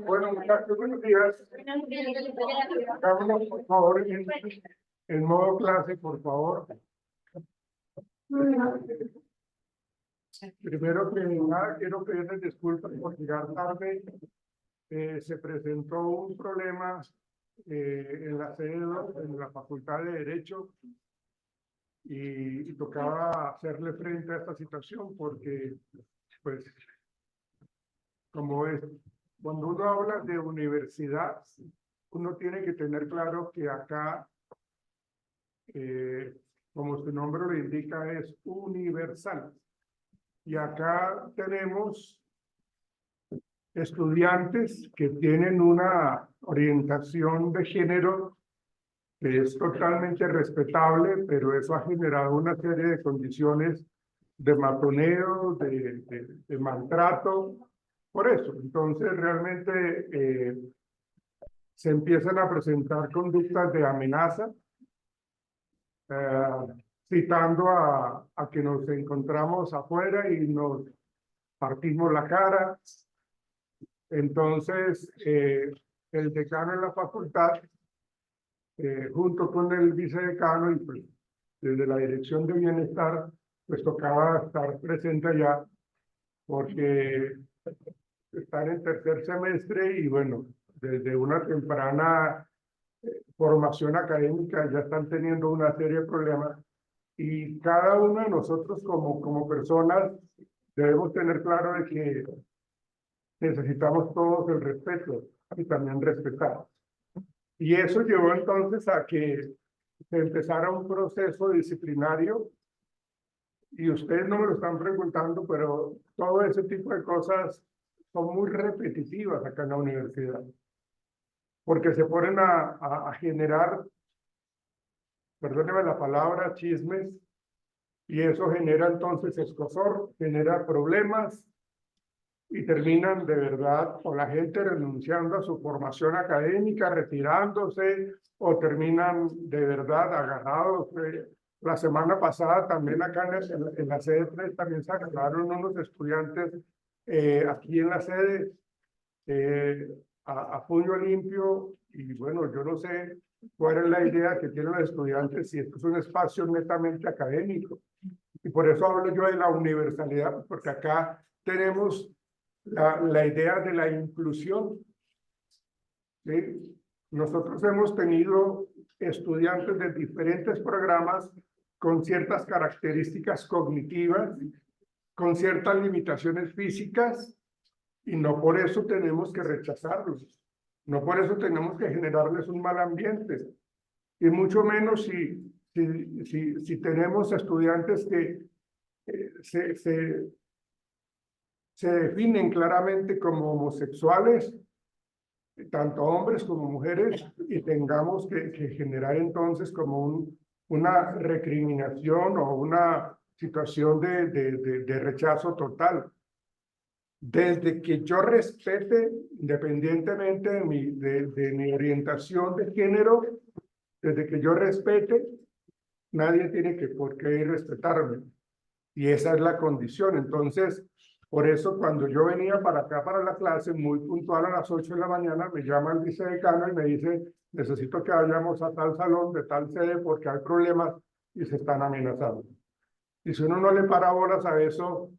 Bueno, muchachos, buenos días. Hagámoslo, por favor, en modo clase, por favor. Primero que nada, quiero pedirles disculpas por llegar tarde. Se presentó un problema en la sede, en la Facultad de Derecho, y tocaba hacerle frente a esta situación porque, pues, como es, cuando uno habla de universidad, uno tiene que tener claro que acá, como su nombre lo indica, es universal. Y acá tenemos estudiantes que tienen una orientación de género que es totalmente respetable, pero eso ha generado una serie de condiciones de matoneo, de maltrato, por eso. Entonces, realmente se empiezan a presentar conductas de amenaza, citando a que nos encontramos afuera y nos partimos la cara. Entonces, el decano de la facultad, junto con el vicedecano y pues, desde la Dirección de Bienestar, pues tocaba estar presente allá, porque están en tercer semestre y bueno, desde una temprana formación académica ya están teniendo una serie de problemas, y cada uno de nosotros como personas debemos tener claro de que necesitamos todos el respeto y también respetar. Y eso llevó entonces a que se empezara un proceso disciplinario, y ustedes no me lo están preguntando, pero todo ese tipo de cosas son muy repetitivas acá en la universidad, porque se ponen a generar, perdóneme la palabra, chismes, y eso genera entonces escozor, genera problemas, y terminan de verdad o la gente renunciando a su formación académica, retirándose, o terminan de verdad agarrados. La semana pasada también acá en la sede 3 también se agarraron unos estudiantes aquí en la sede a puño limpio, y bueno, yo no sé cuál es la idea que tienen los estudiantes, si esto es un espacio netamente académico. Y por eso hablo yo de la universalidad, porque acá tenemos la idea de la inclusión, ¿sí? Nosotros hemos tenido estudiantes de diferentes programas con ciertas características cognitivas, con ciertas limitaciones físicas, y no por eso tenemos que rechazarlos, no por eso tenemos que generarles un mal ambiente, y mucho menos si tenemos estudiantes que se definen claramente como homosexuales, tanto hombres como mujeres, y tengamos que generar entonces como una recriminación o una situación de rechazo total. Desde que yo respete, independientemente de mi orientación de género, desde que yo respete, nadie tiene por qué respetarme. Y esa es la condición. Entonces, por eso cuando yo venía para acá, para la clase, muy puntual a las 8 de la mañana, me llama el vicedecano y me dice, necesito que vayamos a tal salón de tal sede porque hay problemas y se están amenazando. Y si uno no le para bolas a eso,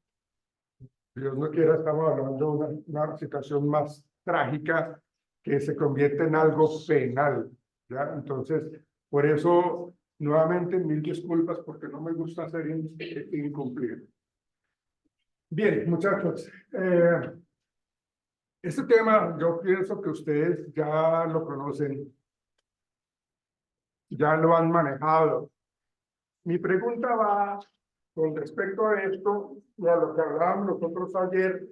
Dios no quiera, estamos hablando de una situación más trágica que se convierte en algo penal, ¿ya? Entonces, por eso, nuevamente, mil disculpas porque no me gusta ser incumplido. Bien, muchachos, este tema yo pienso que ustedes ya lo conocen, ya lo han manejado. Mi pregunta va con respecto a esto y a lo que hablábamos nosotros ayer,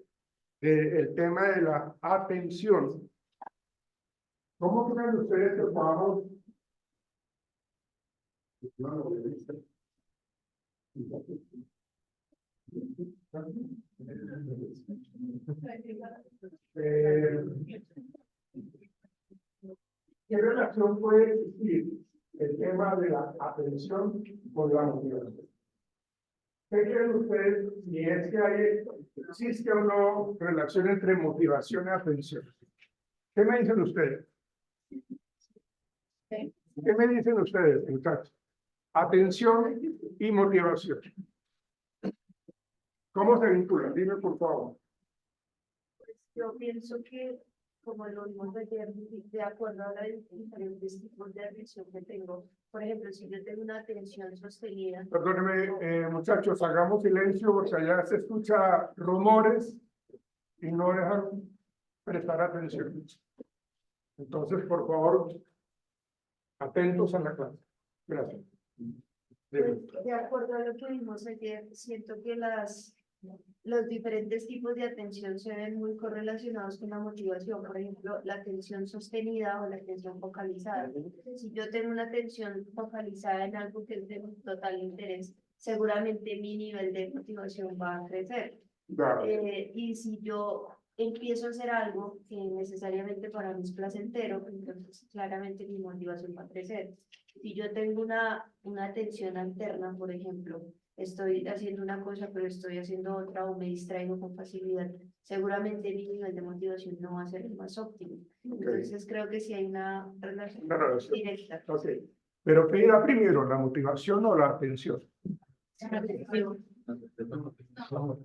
el tema de la atención. ¿Cómo creen ustedes que podamos? ¿Qué relación puede existir el tema de la atención con la motivación? ¿Qué creen ustedes si es que existe o no relación entre motivación y atención? ¿Qué me dicen ustedes? ¿Qué me dicen ustedes, muchachos? Atención y motivación. ¿Cómo se vinculan? Dime, por favor. Pues yo pienso que, como lo vimos ayer, de acuerdo a los diferentes tipos de atención que tengo, por ejemplo, si yo tengo una atención sostenida. Perdónenme, muchachos, hagamos silencio porque allá se escucha rumores y no dejan prestar atención. Entonces, por favor, atentos a la clase. Gracias. Pues, de acuerdo a lo que vimos ayer, siento que los diferentes tipos de atención se ven muy correlacionados con la motivación. Por ejemplo, la atención sostenida o la atención focalizada. Si yo tengo una atención focalizada en algo que es de mi total interés, seguramente mi nivel de motivación va a crecer. Y si yo empiezo a hacer algo que necesariamente para mí es placentero, entonces claramente mi motivación va a crecer. Si yo tengo una atención alterna, por ejemplo, estoy haciendo una cosa pero estoy haciendo otra o me distraigo con facilidad, seguramente mi nivel de motivación no va a ser el más óptimo. Entonces creo que sí hay una relación directa. Okay. Pero ¿qué irá primero, la motivación o la atención?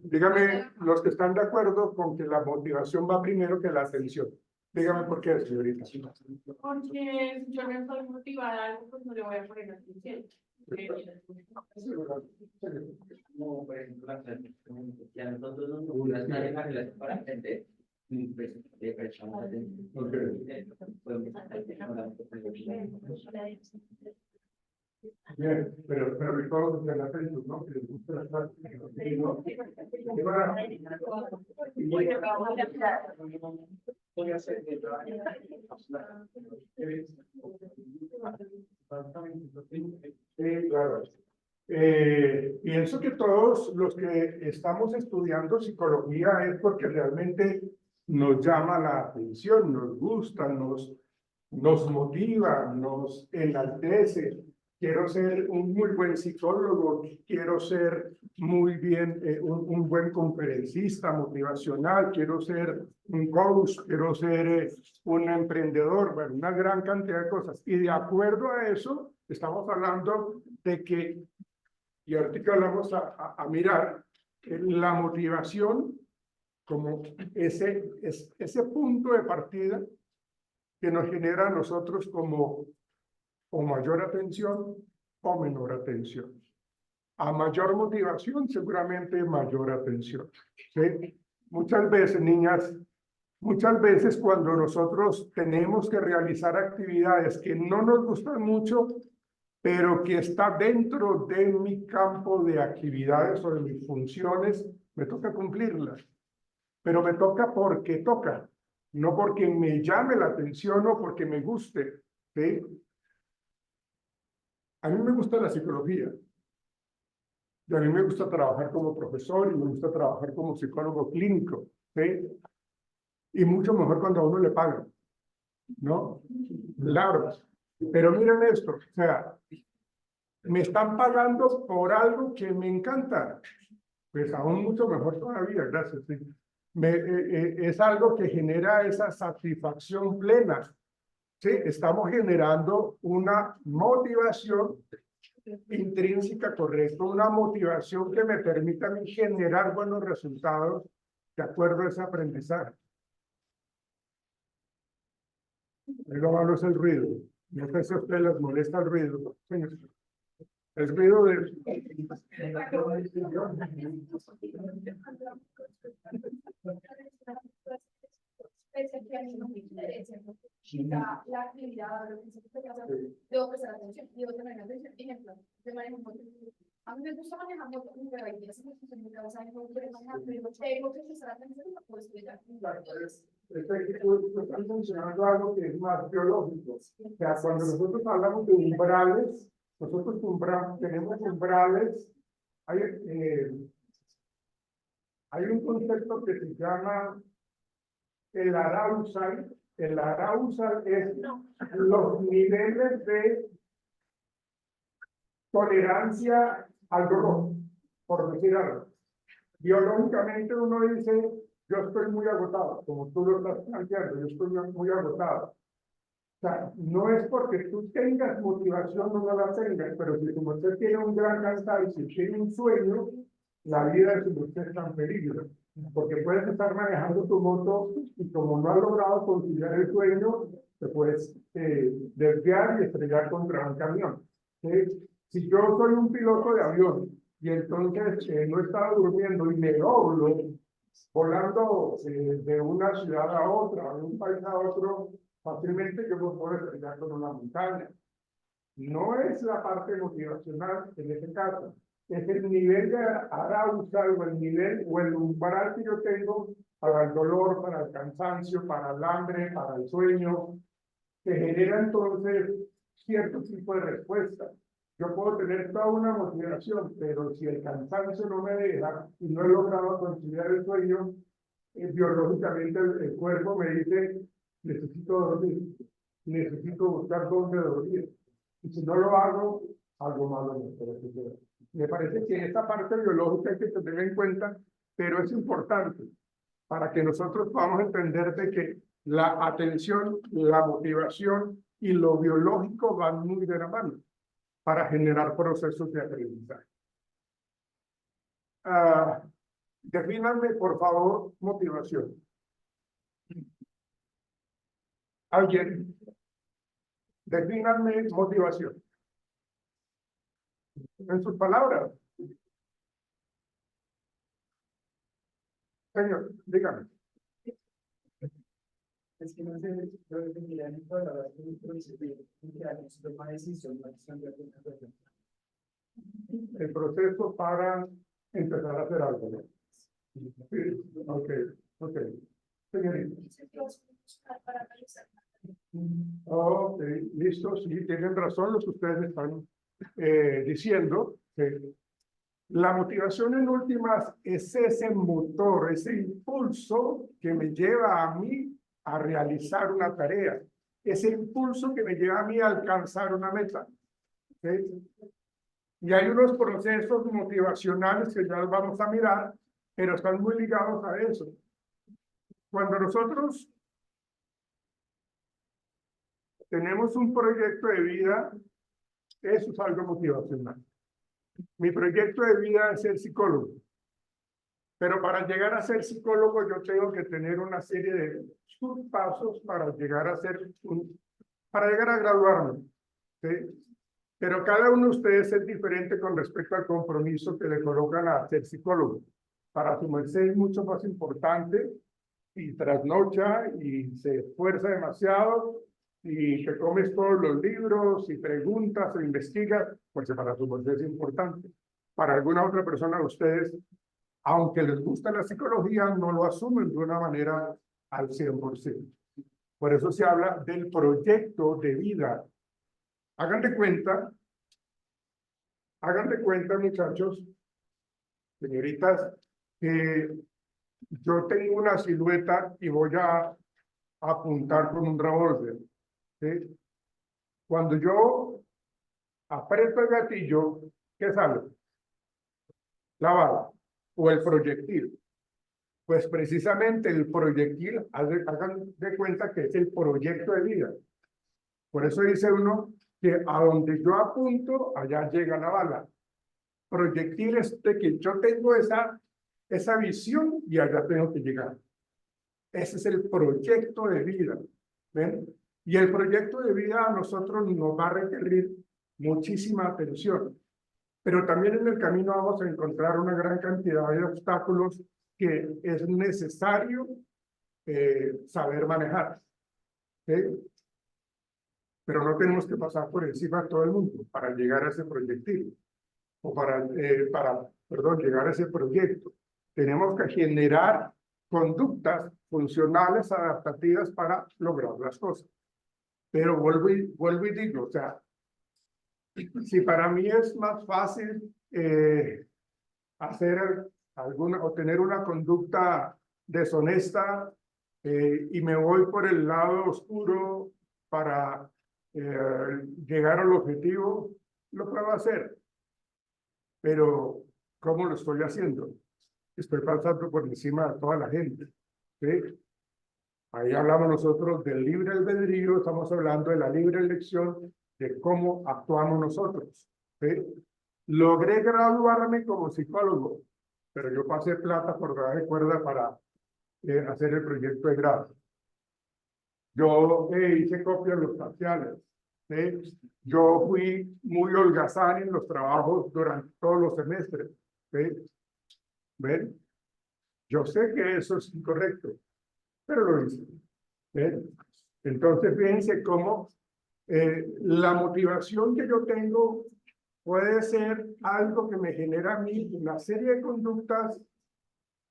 Dígame, los que están de acuerdo con que la motivación va primero que la atención. Dígame por qué, señorita. Porque yo no estoy motivada a algo, pues no le voy a poner atención. Como por ejemplo, ya nosotros nos gusta estar en la relación para aprender, pues le prestamos atención. Bien, pero todos de la atención, ¿no? Que les gusta la clase. Sí, claro. Pienso que todos los que estamos estudiando psicología es porque realmente nos llama la atención, nos gusta, nos motiva, nos enaltece. Quiero ser un muy buen psicólogo, quiero ser muy bien, un buen conferencista motivacional, quiero ser un coach, quiero ser un emprendedor, bueno, una gran cantidad de cosas. Y de acuerdo a eso, estamos hablando de que, y ahorita vamos a mirar, la motivación como ese punto de partida que nos genera a nosotros como o mayor atención o menor atención. A mayor motivación, seguramente mayor atención. ¿Sí? Muchas veces, niñas, muchas veces cuando nosotros tenemos que realizar actividades que no nos gustan mucho, pero que está dentro de mi campo de actividades o de mis funciones, me toca cumplirlas. Pero me toca porque toca, no porque me llame la atención o porque me guste. ¿Sí? A mí me gusta la psicología. Y a mí me gusta trabajar como profesor y me gusta trabajar como psicólogo clínico. ¿Sí? Y mucho mejor cuando a uno le pagan, ¿no? Claro. Pero miren esto, o sea, me están pagando por algo que me encanta. Pues aún mucho mejor todavía, gracias. Sí. Es algo que genera esa satisfacción plena. Sí, estamos generando una motivación intrínseca correcta, una motivación que me permita a mí generar buenos resultados de acuerdo a ese aprendizaje. Lo malo es el ruido. No sé si a ustedes les molesta el ruido. El ruido de... Que a mí no me interesa, quizá la actividad, lo que se puede hacer, debo prestar atención, debo tener atención. Ejemplo, de manejo moto. A mí me gusta manejar moto, pero hay días en mi cabeza no quiero manejar, pero tengo que prestar atención y no puedo estudiar. Estás mencionando algo que es más biológico. O sea, cuando nosotros hablamos de umbrales, nosotros tenemos umbrales, hay un concepto que se llama el arousal. El arousal es los niveles de tolerancia al dolor, por decir algo. Biológicamente uno dice, yo estoy muy agotado, como tú lo estás planteando, yo estoy muy agotado. O sea, no es porque tú tengas motivación o no la tengas, pero si como usted tiene un gran cansancio, si tiene un sueño, la vida de su usted está en peligro. Porque puedes estar manejando tu moto y como no has logrado conciliar el sueño, te puedes desviar y estrellar contra un camión. ¿Sí? Si yo soy un piloto de avión y entonces no estaba durmiendo y me doblo volando de una ciudad a otra, de un país a otro, fácilmente yo me puedo estrellar con una montaña. No es la parte motivacional en ese caso, es el nivel de arousal o el nivel o el umbral que yo tengo para el dolor, para el cansancio, para el hambre, para el sueño, que genera entonces cierto tipo de respuesta. Yo puedo tener toda una motivación, pero si el cansancio no me deja y no he logrado conciliar el sueño, biológicamente el cuerpo me dice, necesito dormir, necesito buscar dónde dormir. Y si no lo hago, algo malo me puede suceder. Me parece que esta parte biológica hay que tener en cuenta, pero es importante para que nosotros podamos entender de que la atención, la motivación y lo biológico van muy de la mano para generar procesos de aprendizaje. Defínanme, por favor, motivación. ¿Alguien? Defínanme motivación. En sus palabras. Señor, dígame. Es que no sé, pero definiría en toda la verdad que toma decisión, El proceso para empezar a hacer algo, ¿no? Sí, ok, ok. Señorita. Ok, listo, sí, tienen razón los que ustedes están diciendo. La motivación en últimas es ese motor, ese impulso que me lleva a mí a realizar una tarea, ese impulso que me lleva a mí a alcanzar una meta. ¿Sí? Y hay unos procesos motivacionales que ya los vamos a mirar, pero están muy ligados a eso. Cuando nosotros tenemos un proyecto de vida, eso es algo motivacional. Mi proyecto de vida es ser psicólogo. Pero para llegar a ser psicólogo yo tengo que tener una serie de subpasos para llegar a ser para llegar a graduarme. ¿Sí? Pero cada uno de ustedes es diferente con respecto al compromiso que le colocan a ser psicólogo. Para su merced es mucho más importante y trasnocha y se esfuerza demasiado y te comes todos los libros y preguntas o investigas, pues para su merced es importante. Para alguna otra persona de ustedes, aunque les gusta la psicología, no lo asumen de una manera al 100%. Por eso se habla del proyecto de vida. Hagan de cuenta, muchachos, señoritas, que yo tengo una silueta y voy a apuntar con un revólver, ¿sí? Cuando yo aprieto el gatillo, ¿qué sale? La bala o el proyectil. Pues precisamente el proyectil, hagan de cuenta que es el proyecto de vida. Por eso dice uno que a donde yo apunto, allá llega la bala. Proyectil es de que yo tengo esa visión y allá tengo que llegar. Ese es el proyecto de vida. ¿Ven? Y el proyecto de vida a nosotros nos va a requerir muchísima atención. Pero también en el camino vamos a encontrar una gran cantidad de obstáculos que es necesario saber manejar. ¿Sí? Pero no tenemos que pasar por encima de todo el mundo para llegar a ese proyectil o para llegar a ese proyecto. Tenemos que generar conductas funcionales, adaptativas para lograr las cosas. Pero vuelvo y digo, o sea, si para mí es más fácil hacer alguna o tener una conducta deshonesta y me voy por el lado oscuro para llegar al objetivo, lo puedo hacer. Pero, ¿cómo lo estoy haciendo? Estoy pasando por encima de toda la gente. ¿Sí? Ahí hablamos nosotros del libre albedrío, estamos hablando de la libre elección, de cómo actuamos nosotros. ¿Sí? Logré graduarme como psicólogo, pero yo pasé plata por debajo de cuerda para hacer el proyecto de grado. Yo hice copias de los parciales. ¿Sí? Yo fui muy holgazán en los trabajos durante todos los semestres. ¿Sí? ¿Ven? Yo sé que eso es incorrecto, pero lo hice. ¿Ven? Entonces, fíjense cómo la motivación que yo tengo puede ser algo que me genera a mí una serie de conductas,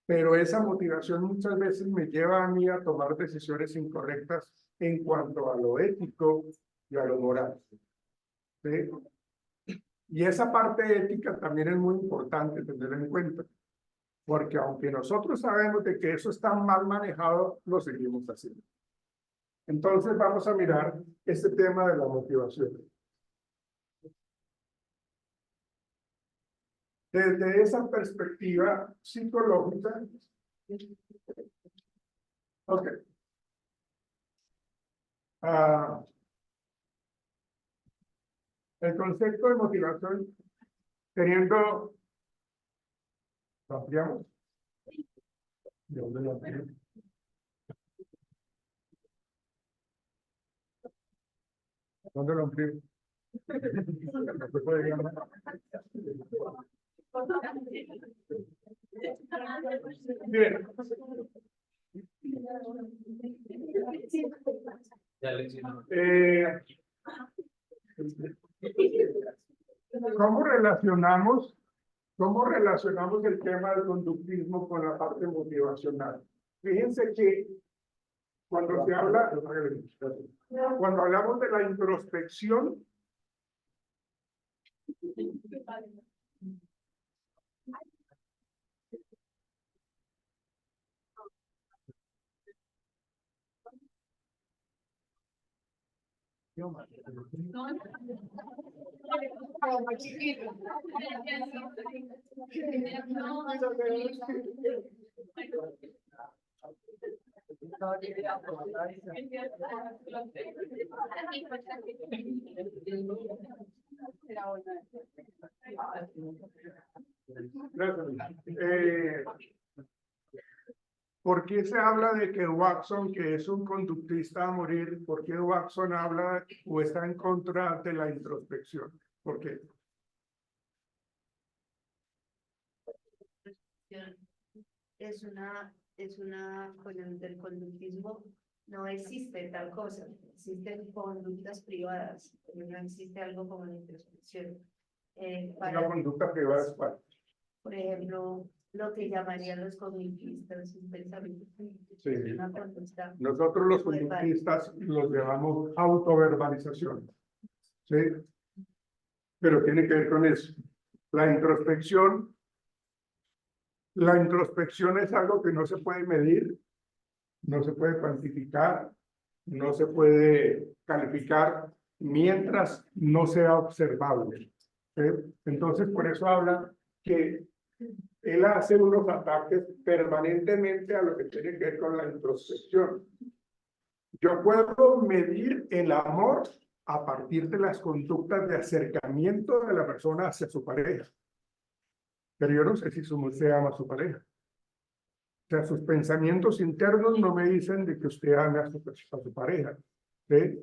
pero esa motivación muchas veces me lleva a mí a tomar decisiones incorrectas en cuanto a lo ético y a lo moral. ¿Sí? Y esa parte ética también es muy importante tener en cuenta, porque aunque nosotros sabemos de que eso está mal manejado, lo seguimos haciendo. Entonces vamos a mirar este tema de la motivación. Desde esa perspectiva psicológica, ok. El concepto de motivación, teniendo, ¿lo ampliamos? ¿De dónde lo ampliamos? ¿Dónde lo ampliamos? No se puede llamar. Bien. ¿Cómo relacionamos el tema del conductismo con la parte motivacional? Fíjense que cuando hablamos de la introspección, ¿por qué se habla de que Watson, que es un conductista a morir, por qué Watson habla o está en contra de la introspección? ¿Por qué? Con el del conductismo no existe tal cosa, existen conductas privadas, pero no existe algo como la introspección. Una conducta privada es cuál. Por ejemplo, lo que llamarían los conductistas, un pensamiento, Sí. una conducta. Nosotros los conductistas los llamamos autoverbalización. ¿Sí? Pero tiene que ver con eso. La introspección es algo que no se puede medir, no se puede cuantificar, no se puede calificar mientras no sea observable. ¿Sí? Entonces, por eso habla que él hace unos ataques permanentemente a lo que tiene que ver con la introspección. Yo puedo medir el amor a partir de las conductas de acercamiento de la persona hacia su pareja. Pero yo no sé si usted ama a su pareja. O sea, sus pensamientos internos no me dicen de que usted ame a su pareja. ¿Sí?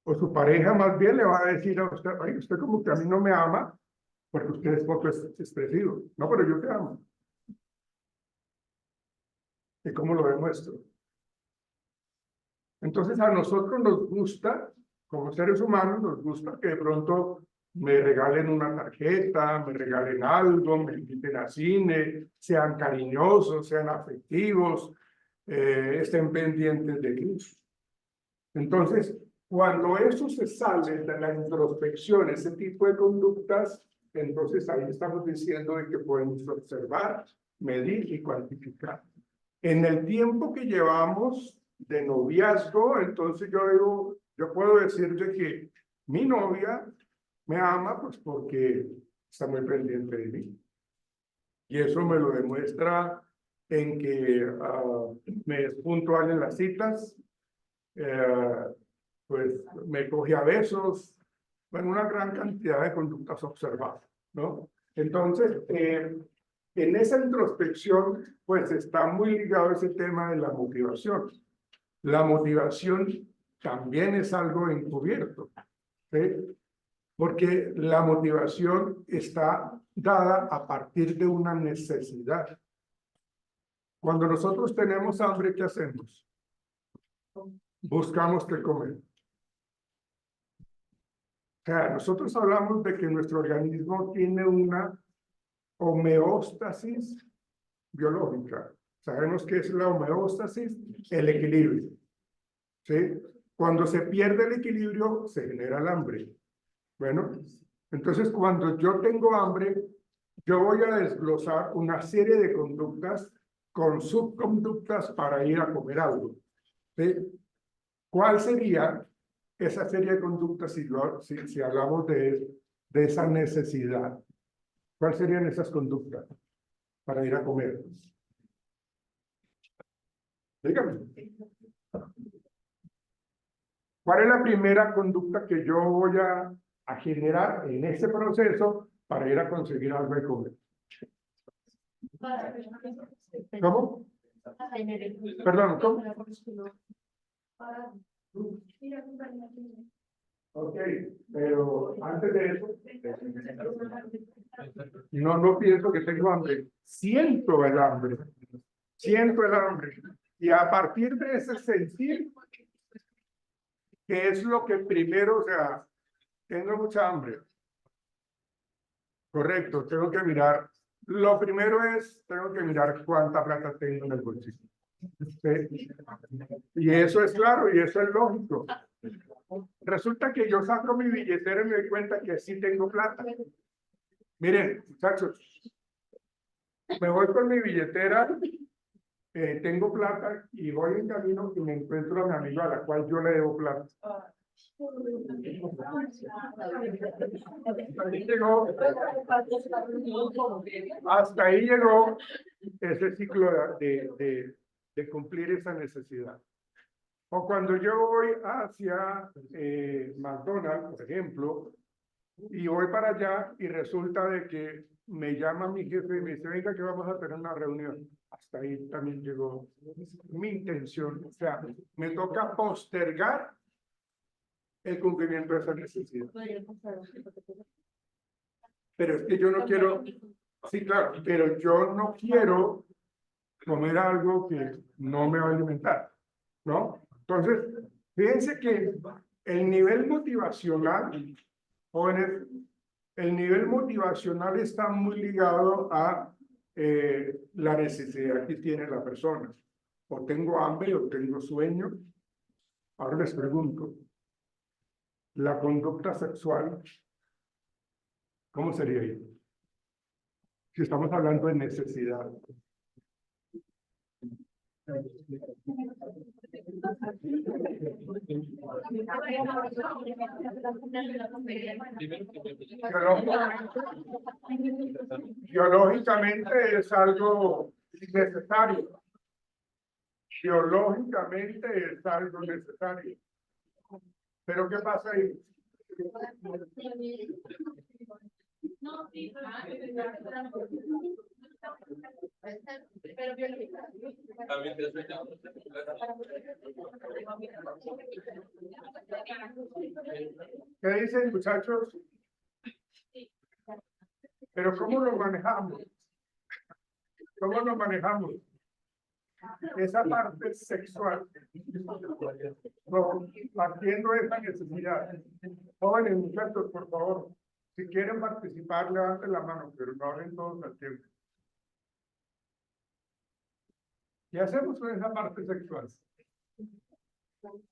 O su pareja más bien le va a decir a usted, ay, usted como que a mí no me ama porque usted es poco expresivo. No, pero yo te amo. ¿Y cómo lo demuestro? Entonces a nosotros nos gusta, como seres humanos, nos gusta que de pronto me regalen una tarjeta, me regalen algo, me inviten a cine, sean cariñosos, sean afectivos, estén pendientes de mí. Entonces, cuando eso se sale de la introspección, ese tipo de conductas, entonces ahí estamos diciendo de que podemos observar, medir y cuantificar. En el tiempo que llevamos de noviazgo, entonces yo puedo decir de que mi novia me ama pues porque está muy pendiente de mí. Y eso me lo demuestra en que me es puntual en las citas, pues me coge a besos, bueno, una gran cantidad de conductas observadas, ¿no? Entonces, en esa introspección, pues está muy ligado ese tema de la motivación. La motivación también es algo encubierto, ¿sí? Porque la motivación está dada a partir de una necesidad. Cuando nosotros tenemos hambre, ¿qué hacemos? Buscamos qué comer. O sea, nosotros hablamos de que nuestro organismo tiene una homeostasis biológica. Sabemos que es la homeostasis, el equilibrio. ¿Sí? Cuando se pierde el equilibrio, se genera el hambre. Bueno, entonces cuando yo tengo hambre, yo voy a desglosar una serie de conductas con subconductas para ir a comer algo. ¿Sí? ¿Cuál sería esa serie de conductas si hablamos de esa necesidad? ¿Cuáles serían esas conductas para ir a comer? Dígame. ¿Cuál es la primera conducta que yo voy a generar en ese proceso para ir a conseguir algo de comer? ¿Cómo? Perdón, ¿cómo? Ok, pero antes de eso, no pienso que tengo hambre. Siento el hambre. Siento el hambre. Y a partir de ese sentir, que es lo que primero, o sea, tengo mucha hambre. Correcto, tengo que mirar. Lo primero es, tengo que mirar cuánta plata tengo en el bolsillo. ¿Sí? Y eso es claro, y eso es lógico. Resulta que yo saco mi billetera y me doy cuenta que sí tengo plata. Miren, muchachos, me voy con mi billetera, tengo plata y voy en camino y me encuentro a mi amigo a la cual yo le debo plata. Hasta ahí llegó ese ciclo de cumplir esa necesidad. O cuando yo voy hacia McDonald's, por ejemplo, y voy para allá y resulta de que me llama mi jefe y me dice, venga que vamos a tener una reunión. Hasta ahí también llegó mi intención. O sea, me toca postergar el cumplimiento de esa necesidad. Podría pasar. Pero es que yo no quiero, sí, claro, pero yo no quiero comer algo que no me va a alimentar, ¿no? Entonces, fíjense que el nivel motivacional, jóvenes, el nivel motivacional está muy ligado a la necesidad que tiene la persona. O tengo hambre o tengo sueño. Ahora les pregunto, la conducta sexual, ¿cómo sería ahí? Si estamos hablando de necesidad. Biológicamente es algo necesario. Biológicamente es algo necesario. Pero ¿qué pasa ahí? ¿Qué dicen, muchachos? Pero ¿cómo lo manejamos? ¿Cómo lo manejamos? Esa parte sexual, no, partiendo de esa necesidad. Jóvenes, muchachos, por favor, si quieren participar, levanten la mano, pero no hablen todos al tiempo. ¿Qué hacemos con esa parte sexual?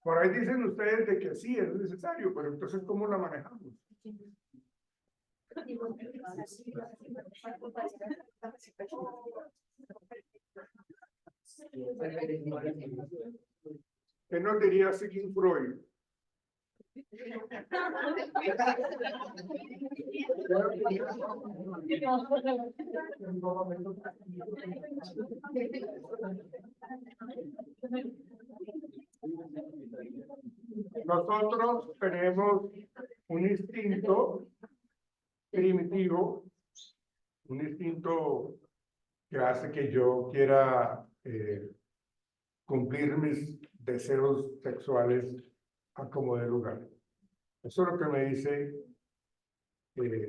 Por ahí dicen ustedes de que sí es necesario, pero entonces ¿cómo la manejamos? ¿Qué nos diría Sigmund Freud? Nosotros tenemos un instinto primitivo, un instinto que hace que yo quiera cumplir mis deseos sexuales a como de lugar. Eso es lo que me dice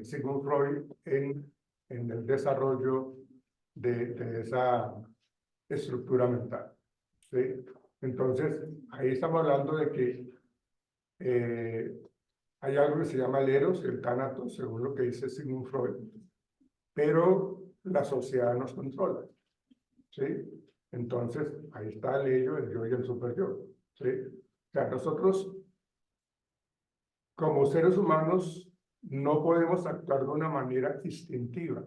Sigmund Freud en el desarrollo de esa estructura mental. ¿Sí? Entonces, ahí estamos hablando de que hay algo que se llama el eros, el tánatos, según lo que dice Sigmund Freud, pero la sociedad nos controla. ¿Sí? Entonces, ahí está el ello, el yo y el superyo. ¿Sí? O sea, nosotros, como seres humanos, no podemos actuar de una manera instintiva,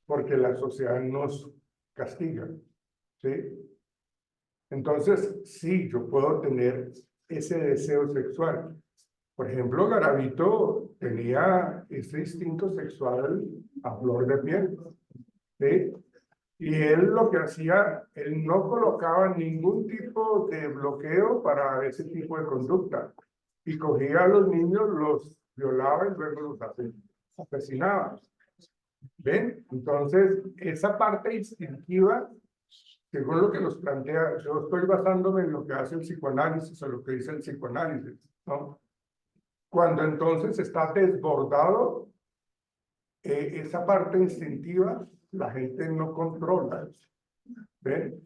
porque la sociedad nos castiga. ¿Sí? Entonces, sí, yo puedo tener ese deseo sexual. Por ejemplo, Garavito tenía ese instinto sexual a flor de piel. ¿Sí? Y él lo que hacía, él no colocaba ningún tipo de bloqueo para ese tipo de conducta. Y cogía a los niños, los violaba y luego los asesinaba. ¿Ven? Entonces, esa parte instintiva, según lo que nos plantea, yo estoy basándome en lo que hace el psicoanálisis o lo que dice el psicoanálisis, ¿no? Cuando entonces está desbordado, esa parte instintiva, la gente no controla. ¿Ven?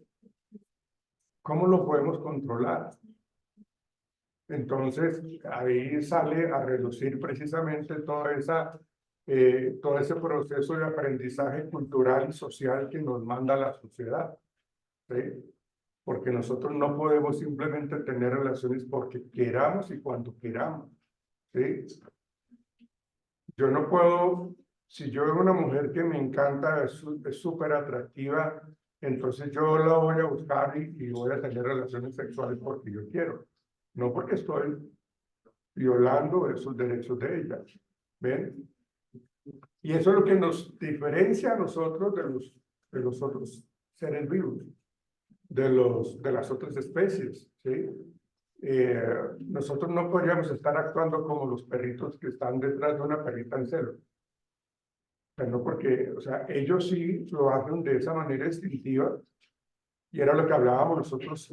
¿Cómo lo podemos controlar? Entonces, ahí sale a relucir precisamente todo ese proceso de aprendizaje cultural y social que nos manda la sociedad. ¿Sí? Porque nosotros no podemos simplemente tener relaciones porque queramos y cuando queramos. ¿Sí? Yo no puedo, si yo veo una mujer que me encanta, es súper atractiva, entonces yo la voy a buscar y voy a tener relaciones sexuales porque yo quiero, no porque estoy violando esos derechos de ella. ¿Ven? Y eso es lo que nos diferencia a nosotros de los otros seres vivos, de las otras especies. ¿Sí? Nosotros no podríamos estar actuando como los perritos que están detrás de una perrita en celo. Pero no porque, o sea, ellos sí lo hacen de esa manera instintiva, y era lo que hablábamos nosotros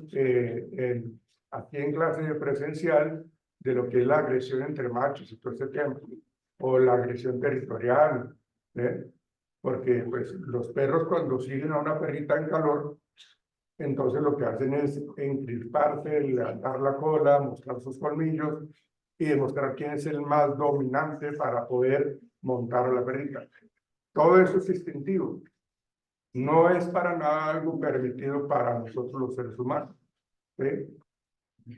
aquí en clase presencial, de lo que es la agresión entre machos y todo ese tema, o la agresión territorial, porque pues los perros cuando siguen a una perrita en calor, entonces lo que hacen es encrisparse, levantar la cola, mostrar sus colmillos y demostrar quién es el más dominante para poder montar a la perrita. Todo eso es instintivo. No es para nada algo permitido para nosotros los seres humanos.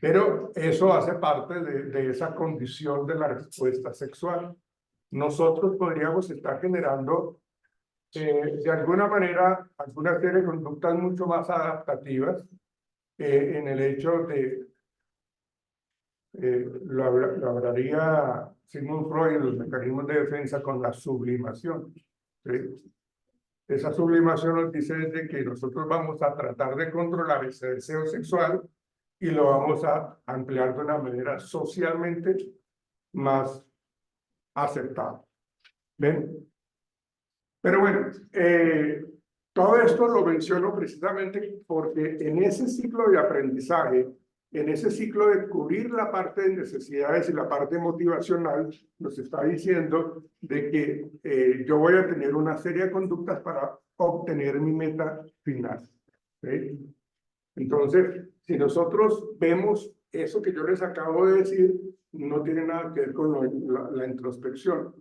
Pero eso hace parte de esa condición de la respuesta sexual. Nosotros podríamos estar generando de alguna manera alguna serie de conductas mucho más adaptativas en el hecho de, lo hablaría Sigmund Freud en los mecanismos de defensa con la sublimación. ¿Sí? Esa sublimación nos dice de que nosotros vamos a tratar de controlar ese deseo sexual y lo vamos a emplear de una manera socialmente más aceptada. ¿Ven? Pero bueno, todo esto lo menciono precisamente porque en ese ciclo de aprendizaje, en ese ciclo de cubrir la parte de necesidades y la parte motivacional, nos está diciendo de que yo voy a tener una serie de conductas para obtener mi meta final. ¿Sí? Entonces, si nosotros vemos eso que yo les acabo de decir, no tiene nada que ver con la introspección.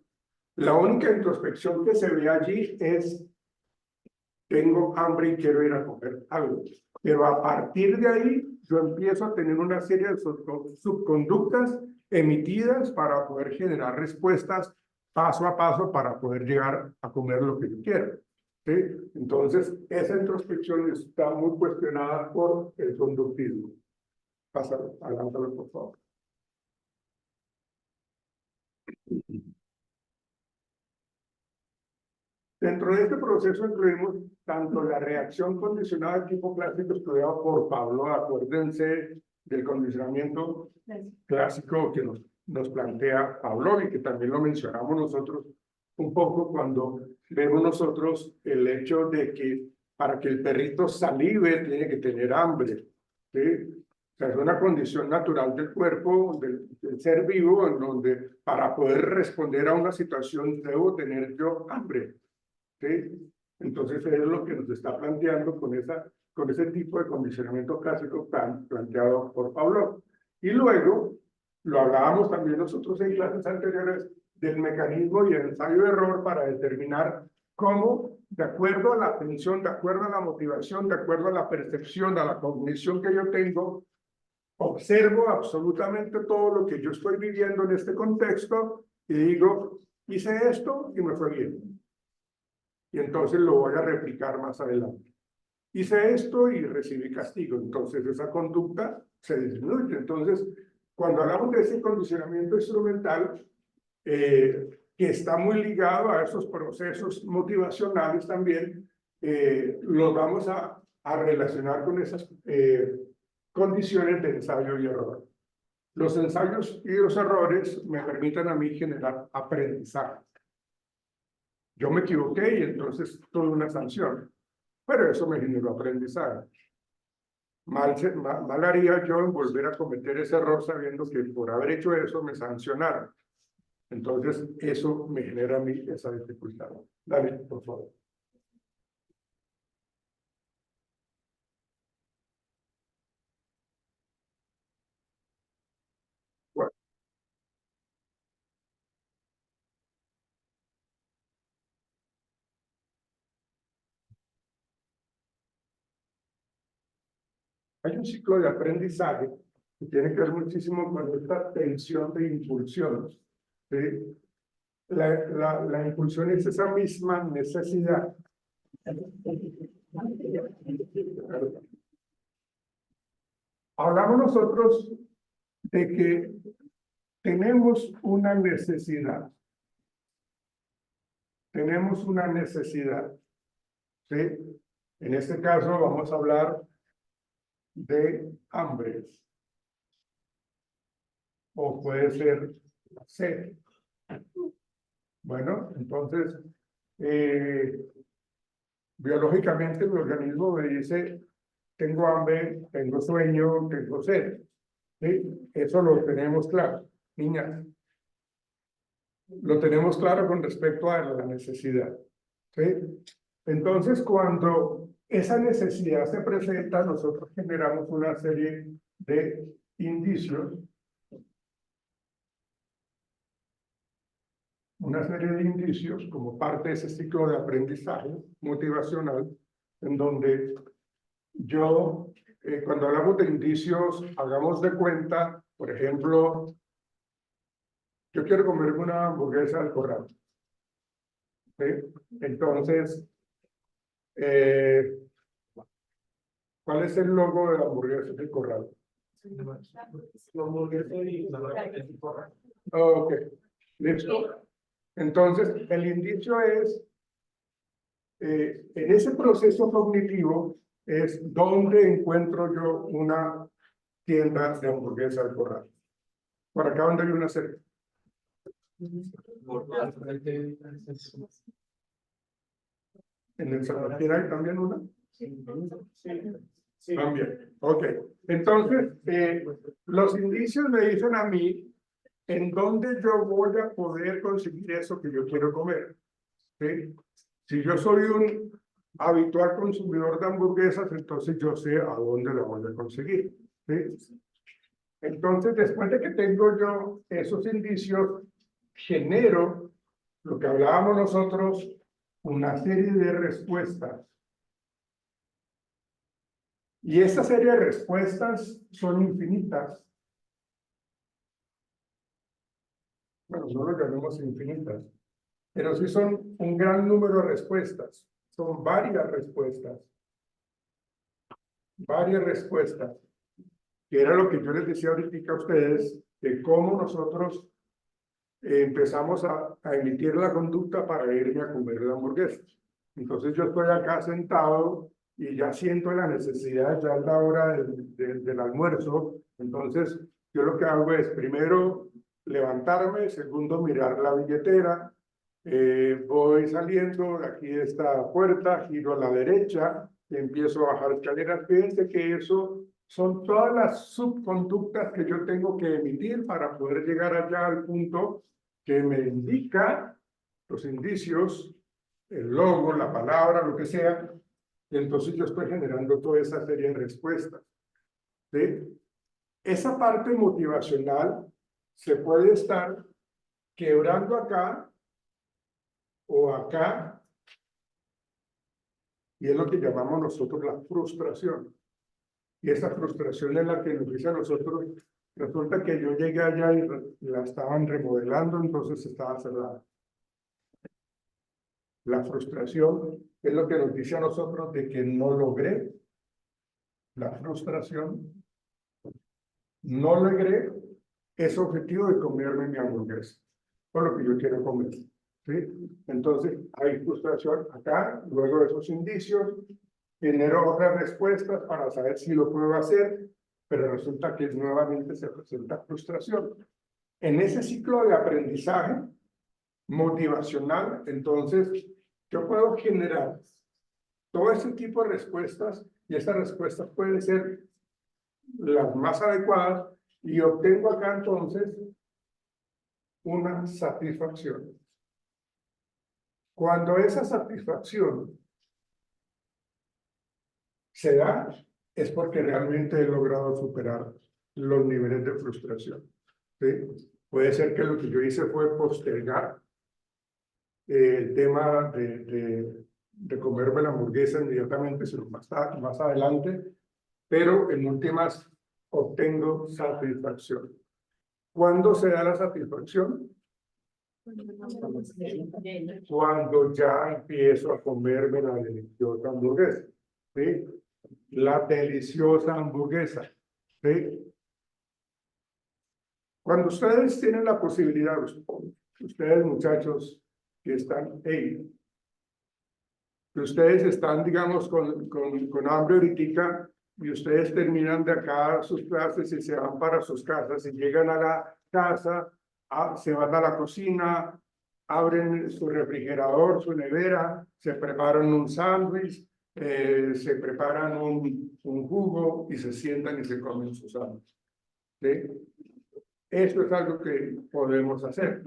La única introspección que se ve allí es, tengo hambre y quiero ir a comer algo. Pero a partir de ahí, yo empiezo a tener una serie de subconductas emitidas para poder generar respuestas paso a paso para poder llegar a comer lo que yo quiero. ¿Sí? Entonces, esa introspección está muy cuestionada por el conductismo. Pásalo, adelántalo, por favor. Dentro de este proceso incluimos tanto la reacción condicionada de tipo clásico estudiado por Pablo, acuérdense del condicionamiento clásico que nos plantea Pablo y que también lo mencionamos nosotros un poco cuando vemos nosotros el hecho de que para que el perrito salive tiene que tener hambre. ¿Sí? O sea, es una condición natural del cuerpo, del ser vivo, en donde para poder responder a una situación debo tener yo hambre. ¿Sí? Entonces es lo que nos está planteando con ese tipo de condicionamiento clásico planteado por Pablo. Y luego, lo hablábamos también nosotros en clases anteriores, del mecanismo y el ensayo-error para determinar cómo, de acuerdo a la atención, de acuerdo a la motivación, de acuerdo a la percepción, a la cognición que yo tengo, observo absolutamente todo lo que yo estoy viviendo en este contexto y digo, hice esto y me fue bien. Y entonces lo voy a replicar más adelante. Hice esto y recibí castigo, entonces esa conducta se disminuye. Entonces, cuando hablamos de ese condicionamiento instrumental, que está muy ligado a esos procesos motivacionales también, los vamos a relacionar con esas condiciones de ensayo y error. Los ensayos y los errores me permiten a mí generar aprendizaje. Yo me equivoqué y entonces tuve una sanción, pero eso me generó aprendizaje. Mal haría yo en volver a cometer ese error sabiendo que por haber hecho eso me sancionaron. Entonces, eso me genera a mí esa dificultad. Dale, por favor. Bueno, hay un ciclo de aprendizaje que tiene que ver muchísimo con esta tensión de impulsiones. ¿Sí? La impulsión es esa misma necesidad. Hablamos nosotros de que tenemos una necesidad. Tenemos una necesidad. ¿Sí? En este caso vamos a hablar de hambre. O puede ser sed. Bueno, entonces, biológicamente mi organismo me dice, tengo hambre, tengo sueño, tengo sed. ¿Sí? Eso lo tenemos claro, niñas. Lo tenemos claro con respecto a la necesidad. ¿Sí? Entonces, cuando esa necesidad se presenta, nosotros generamos una serie de indicios, como parte de ese ciclo de aprendizaje motivacional, en donde yo, cuando hablamos de indicios, hagamos de cuenta, por ejemplo, yo quiero comerme una hamburguesa al corral. ¿Sí? Entonces, ¿cuál es el logo de la hamburguesa del corral? Ok, listo. Entonces, el indicio es, en ese proceso cognitivo, es donde encuentro yo una tienda de hamburguesa al corral. Por acá donde hay una cerca. ¿En el San Martín hay también una? Sí. También. Ok. Entonces, los indicios me dicen a mí en dónde yo voy a poder conseguir eso que yo quiero comer. ¿Sí? Si yo soy un habitual consumidor de hamburguesas, entonces yo sé a dónde la voy a conseguir. ¿Sí? Entonces, después de que tengo yo esos indicios, genero lo que hablábamos nosotros, una serie de respuestas. Y esa serie de respuestas son infinitas. Bueno, no lo llamemos infinitas, pero sí son un gran número de respuestas. Son varias respuestas. Varias respuestas. Que era lo que yo les decía ahorita a ustedes, de cómo nosotros empezamos a emitir la conducta para irme a comer la hamburguesa. Entonces yo estoy acá sentado y ya siento la necesidad, ya es la hora del almuerzo. Entonces yo lo que hago es primero levantarme, segundo mirar la billetera, voy saliendo de aquí de esta puerta, giro a la derecha, empiezo a bajar escaleras. Fíjense que eso son todas las subconductas que yo tengo que emitir para poder llegar allá al punto que me indica los indicios, el logo, la palabra, lo que sea, y entonces yo estoy generando toda esa serie de respuestas. ¿Sí? Esa parte motivacional se puede estar quebrando acá o acá, y es lo que llamamos nosotros la frustración. Y esa frustración es la que nos dice a nosotros, resulta que yo llegué allá y la estaban remodelando, entonces estaba cerrada. La frustración es lo que nos dice a nosotros de que no logré. La frustración, no logré ese objetivo de comerme mi hamburguesa, por lo que yo quiero comer. ¿Sí? Entonces, hay frustración acá, luego de esos indicios, genero otras respuestas para saber si lo puedo hacer, pero resulta que nuevamente se presenta frustración. En ese ciclo de aprendizaje motivacional, entonces, yo puedo generar todo ese tipo de respuestas y esas respuestas pueden ser las más adecuadas y obtengo acá entonces una satisfacción. Cuando esa satisfacción se da, es porque realmente he logrado superar los niveles de frustración. ¿Sí? Puede ser que lo que yo hice fue postergar el tema de comerme la hamburguesa inmediatamente, sino más adelante, pero en últimas obtengo satisfacción. ¿Cuándo se da la satisfacción? Cuando ya empiezo a comerme la deliciosa hamburguesa. ¿Sí? La deliciosa hamburguesa. ¿Sí? Cuando ustedes tienen la posibilidad, ustedes muchachos que están ahí, que ustedes están, digamos, con hambre ahorita, y ustedes terminan de acá sus clases y se van para sus casas y llegan a la casa, se van a la cocina, abren su refrigerador, su nevera, se preparan un sándwich, se preparan un jugo y se sientan y se comen su sándwich. ¿sí? Eso es algo que podemos hacer.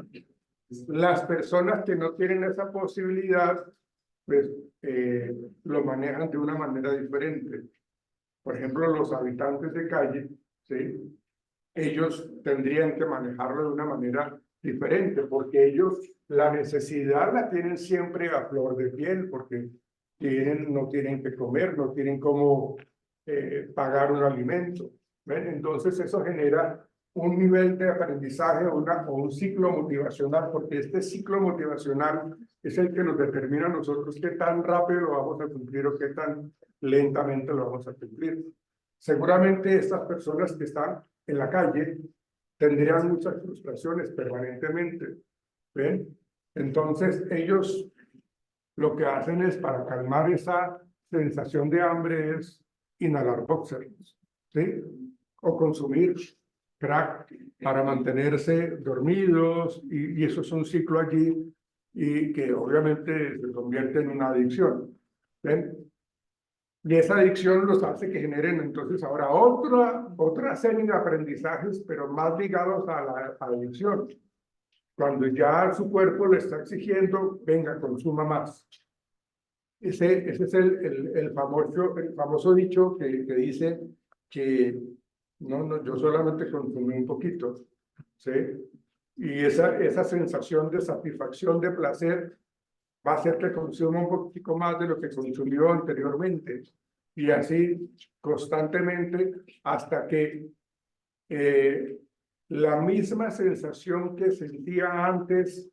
Las personas que no tienen esa posibilidad, pues lo manejan de una manera diferente. Por ejemplo, los habitantes de calle, ¿sí? Ellos tendrían que manejarlo de una manera diferente, porque ellos la necesidad la tienen siempre a flor de piel, porque no tienen que comer, no tienen cómo pagar un alimento. ¿Ven? Entonces eso genera un nivel de aprendizaje o un ciclo motivacional, porque este ciclo motivacional es el que nos determina a nosotros qué tan rápido lo vamos a cumplir o qué tan lentamente lo vamos a cumplir. Seguramente estas personas que están en la calle tendrían muchas frustraciones permanentemente. ¿Ven? Entonces ellos lo que hacen es, para calmar esa sensación de hambre, es inhalar boxers, ¿sí? O consumir crack para mantenerse dormidos, y eso es un ciclo allí, y que obviamente se convierte en una adicción. ¿Ven? Y esa adicción los hace que generen entonces ahora otra serie de aprendizajes, pero más ligados a la adicción. Cuando ya su cuerpo le está exigiendo, venga, consuma más. Ese es el famoso dicho que dice que no, yo solamente consumí un poquito, ¿sí? Y esa sensación de satisfacción, de placer, va a hacer que consuma un poquitico más de lo que consumió anteriormente. Y así constantemente hasta que la misma sensación que sentía antes,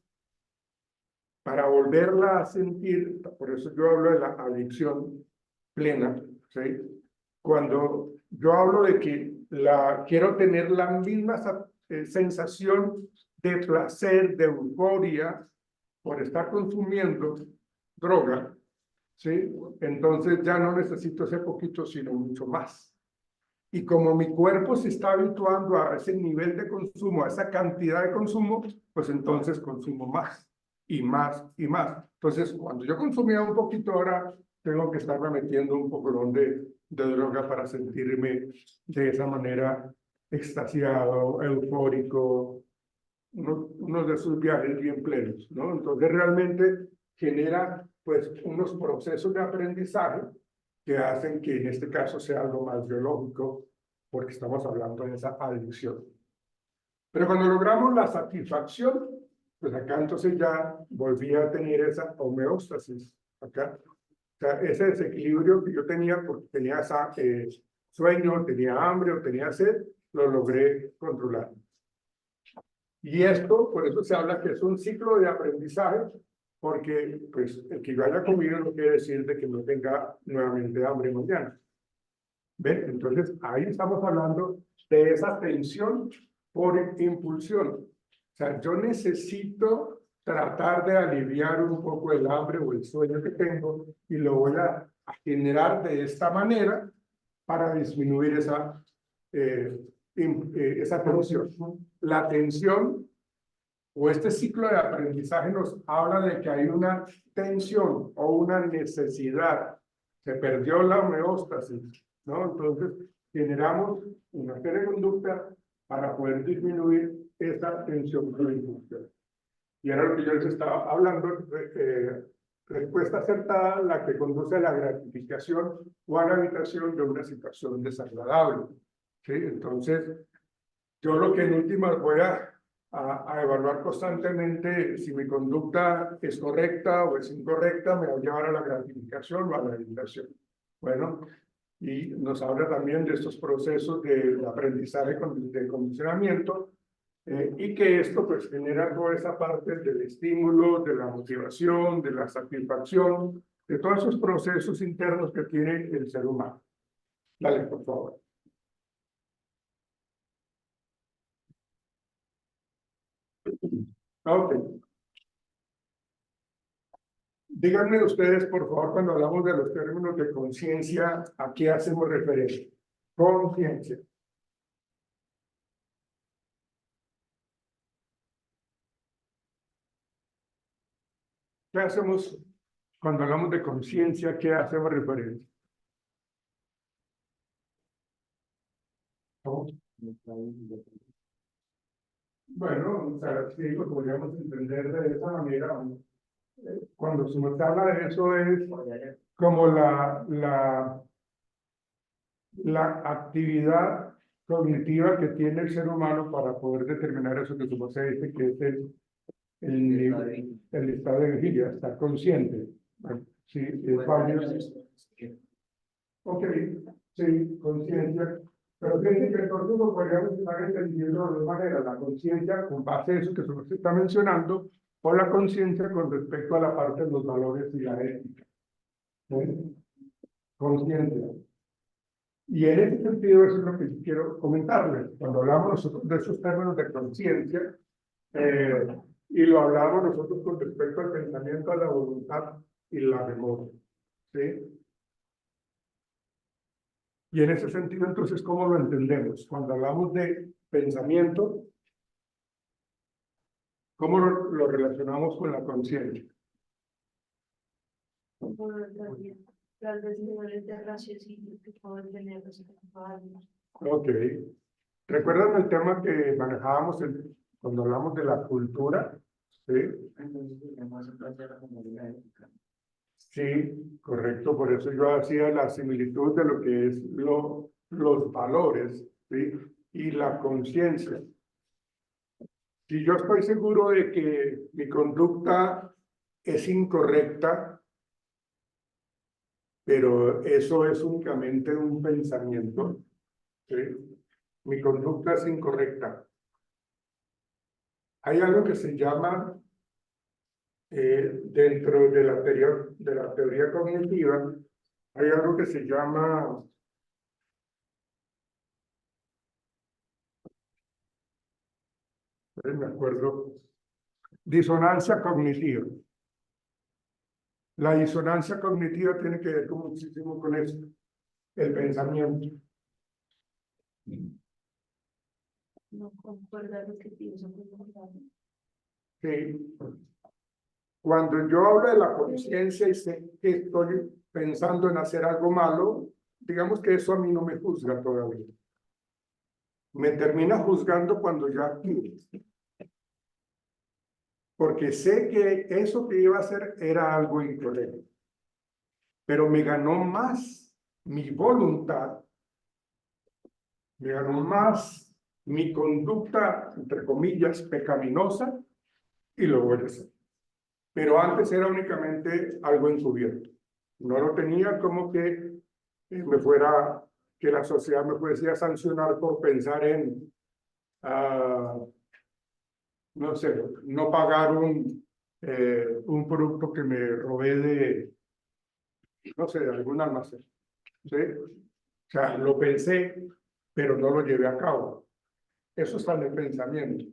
para volverla a sentir, por eso yo hablo de la adicción plena, ¿sí? Cuando yo hablo de que quiero tener la misma sensación de placer, de euforia, por estar consumiendo droga, ¿sí? Entonces ya no necesito ese poquito, sino mucho más. Y como mi cuerpo se está habituando a ese nivel de consumo, a esa cantidad de consumo, pues entonces consumo más y más y más. Entonces, cuando yo consumía un poquito, ahora tengo que estarme metiendo un poco de droga para sentirme de esa manera extasiado, eufórico, uno de esos viajes bien plenos, ¿no? Entonces realmente genera pues unos procesos de aprendizaje que hacen que en este caso sea algo más biológico, porque estamos hablando de esa adicción. Pero cuando logramos la satisfacción, pues acá entonces ya volví a tener esa homeostasis, acá. O sea, ese desequilibrio que yo tenía, porque tenía sueño, tenía hambre o tenía sed, lo logré controlar. Y esto, por eso se habla que es un ciclo de aprendizaje, porque pues el que yo haya comido no quiere decir de que no tenga nuevamente hambre mañana. ¿Ven? Entonces ahí estamos hablando de esa tensión por impulsión. O sea, yo necesito tratar de aliviar un poco el hambre o el sueño que tengo, y lo voy a generar de esta manera para disminuir esa tensión. La tensión o este ciclo de aprendizaje nos habla de que hay una tensión o una necesidad. Se perdió la homeostasis, ¿no? Entonces generamos una serie de conductas para poder disminuir esa tensión por la impulsión. Y era lo que yo les estaba hablando, respuesta acertada, la que conduce a la gratificación o a la evitación de una situación desagradable, ¿sí? Entonces, yo lo que en últimas voy a evaluar constantemente si mi conducta es correcta o es incorrecta, me va a llevar a la gratificación o a la evitación. Bueno, y nos habla también de estos procesos de aprendizaje de condicionamiento, y que esto pues genera toda esa parte del estímulo, de la motivación, de la satisfacción, de todos esos procesos internos que tiene el ser humano. Dale, por favor. Ok. Díganme ustedes, por favor, cuando hablamos de los términos de conciencia, ¿a qué hacemos referencia? Conciencia. ¿Qué hacemos cuando hablamos de conciencia? ¿Qué hacemos referencia? ¿Cómo? Bueno, o sea, sí, lo podríamos entender de esa manera. Cuando se nos habla de eso es como la actividad cognitiva que tiene el ser humano para poder determinar eso que como se dice que es el estado de vigilia, estar consciente. Bueno, sí, es válido. Ok, sí, conciencia. Pero fíjense que entonces lo podríamos estar entendiendo de dos maneras: la conciencia con base a eso que se está mencionando, o la conciencia con respecto a la parte de los valores y la ética. ¿Sí? Conciencia. Y en ese sentido, eso es lo que quiero comentarles. Cuando hablamos nosotros de esos términos de conciencia, y lo hablamos nosotros con respecto al pensamiento, a la voluntad y la memoria. ¿Sí? Y en ese sentido, entonces, ¿cómo lo entendemos? Cuando hablamos de pensamiento, ¿cómo lo relacionamos con la conciencia? Las niveles de raciocinio que pueden tener los individuos. Ok. ¿Recuerdan el tema que manejábamos cuando hablamos de la cultura? Sí. Sí, correcto. Por eso yo hacía la similitud de lo que es los valores, ¿sí? Y la conciencia. Si yo estoy seguro de que mi conducta es incorrecta, pero eso es únicamente un pensamiento, ¿sí? Mi conducta es incorrecta. Hay algo que se llama, dentro de la teoría cognitiva, hay algo que se llama me acuerdo, disonancia cognitiva. La disonancia cognitiva tiene que ver muchísimo con eso, el pensamiento. No concuerda lo que pienso con lo que hago. Sí. Cuando yo hablo de la conciencia y sé que estoy pensando en hacer algo malo, digamos que eso a mí no me juzga todavía. Me termina juzgando cuando ya actúo. Porque sé que eso que iba a hacer era algo incorrecto. Pero me ganó más mi voluntad, me ganó más mi conducta, entre comillas, pecaminosa, y lo voy a hacer. Pero antes era únicamente algo encubierto. No lo tenía como que que la sociedad me fuese a sancionar por pensar en, no sé, no pagar un producto que me robé no sé, de algún almacén. ¿Sí? O sea, lo pensé, pero no lo llevé a cabo. Eso está en el pensamiento.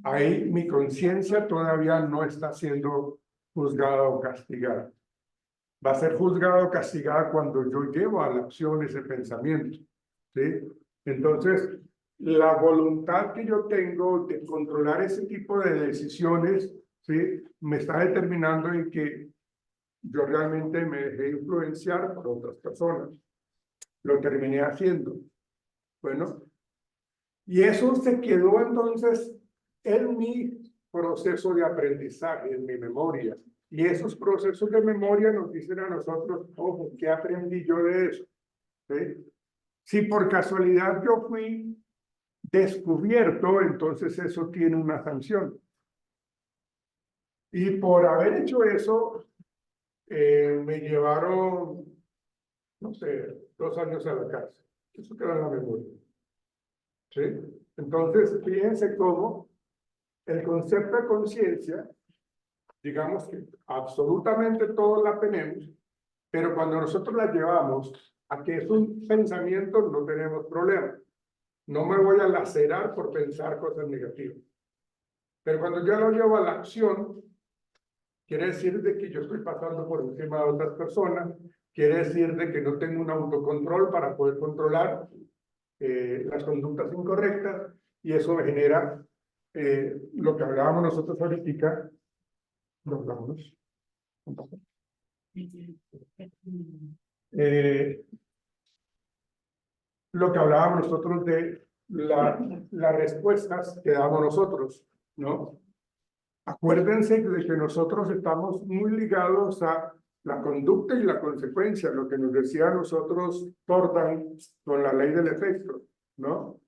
Ahí mi conciencia todavía no está siendo juzgada o castigada. Va a ser juzgada o castigada cuando yo llevo a la acción ese pensamiento. ¿Sí? Entonces, la voluntad que yo tengo de controlar ese tipo de decisiones, ¿sí? Me está determinando en que yo realmente me dejé influenciar por otras personas. Lo terminé haciendo. Bueno, y eso se quedó entonces en mi proceso de aprendizaje, en mi memoria. Y esos procesos de memoria nos dicen a nosotros, ojo, ¿qué aprendí yo de eso? ¿Sí? Si por casualidad yo fui descubierto, entonces eso tiene una sanción. Y por haber hecho eso, me llevaron, no sé, 2 años a la cárcel. Eso queda en la memoria. ¿Sí? Entonces, fíjense cómo el concepto de conciencia, digamos que absolutamente todos la tenemos, pero cuando nosotros la llevamos a que es un pensamiento, no tenemos problema. No me voy a lacerar por pensar cosas negativas. Pero cuando yo lo llevo a la acción, quiere decir de que yo estoy pasando por encima de otras personas, quiere decir de que no tengo un autocontrol para poder controlar las conductas incorrectas, y eso me genera lo que hablábamos nosotros ahorita, nos vamos. lo que hablábamos nosotros de las respuestas que damos nosotros, ¿no? Acuérdense de que nosotros estamos muy ligados a la conducta y la consecuencia, lo que nos decía a nosotros Jordan con la ley del efecto, ¿no?